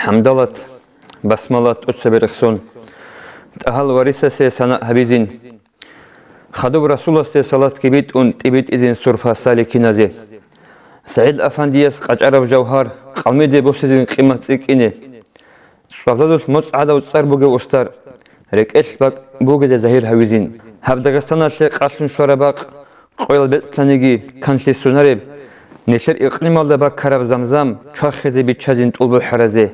حمدلت بسملت أتسبرخسون تأهل ورثة سنة هبيزين خدوب رسول الله صلاة كبيت تبيت إذن سرفها سالكين زي سعيد أفنديس قجرب جوهر قلمي دي بوسيزين قيمة سيكيني صفدادوس مسعادة وصار بوغي وستار ريكش باك بوغي زهير هويزين هبدغستانا شي قاسم شورباق قويل بيتلانيگي كانشي سوناريب نشر إقليم الله باك كرب زمزم چاخزي بيچازين طلبو حرزي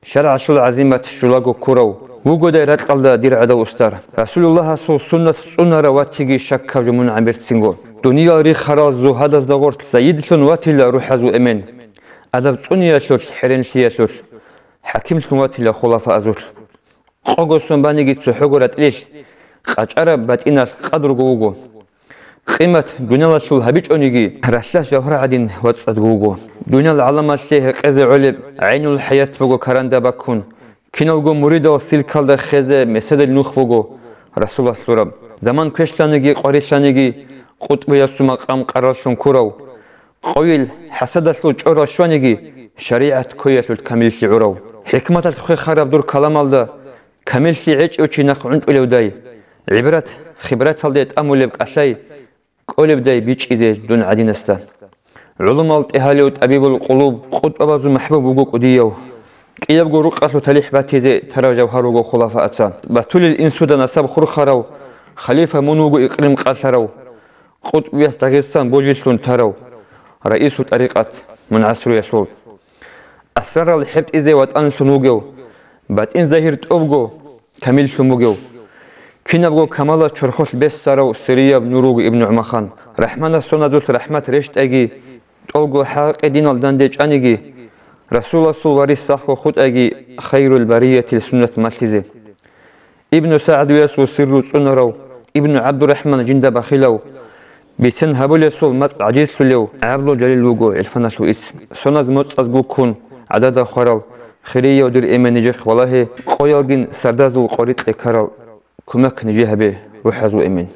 شرع شل عزيمة شلاغو كورو وغو داي راتقالدا دير عدا وستار رسول الله صل سنة سنة رواتيگي شكا جمون عمبرتسينغو دنيا ري خرال زوهادز دغورت سيد شن واتيلا روحازو امين أدب تونيا شل حرين شيا شل حكيم شن واتيلا خلافة أزول قوغوسون بانيگي تسوحوغورات ليش قاچارا باتيناس قدر غوغو قيمة دنيا شل هبيج اونيگي رشلا جوهر عدين واتسد غوغو دنيا العالم الشيخ قزي علب عين الحياة بغو كراندا باكون كينالغو مريدا وسيلكالدا خزه مسد النوخ بغو رسول الله سورب زمان كشلانيگي قريشانيگي قطب يسو مقام قرارشون كورو قويل حسدسو چورا شوانيگي شريعت كويسو كامل شعورو حكمة الخي خراب دور كلام الدا كامل شعيج اوچي نقعند اولوداي عبرت خبرات الديت امولب قشاي قولب داي بيچ ايزي دون عدينستا علوم التهالي وطبيب القلوب قطب ابازو محبوب وغو قديو كيابغو رقصو تليح باتيزي ترى جوهرو خلافة اتسا بطول الانسو دا نسب خرخرو خليفة منوغو اقليم قاسرو قطب يستغيثان بوجيسلون ترو رئيس طريقة منعسرو يشول أسرار الحبت إزي واتان سنوغو بات إن ظاهر تأوغو كامل شموغو كينابغو كمالا چرخوش بس سارو سرياب نوروغو ابن عمخان رحمن السنة رحمت رشت اگي تأوغو حق دين الدندج انيگي رسول الله صلى الله عليه وسلم خود اگي خير البرية السنة مسلزي ابن سعد يسو سر سنرو ابن عبد الرحمن جند بخيلو بيسن هبول يسول مس عجيز سليو عبلو جليل لوغو الفنا سو اس سوناز مص از بوكون عدد خورال خيريه ودير ايمانيجخ والله قويلگين سرداز و قريت كارال كمك نجي هبه روح ازو ايمان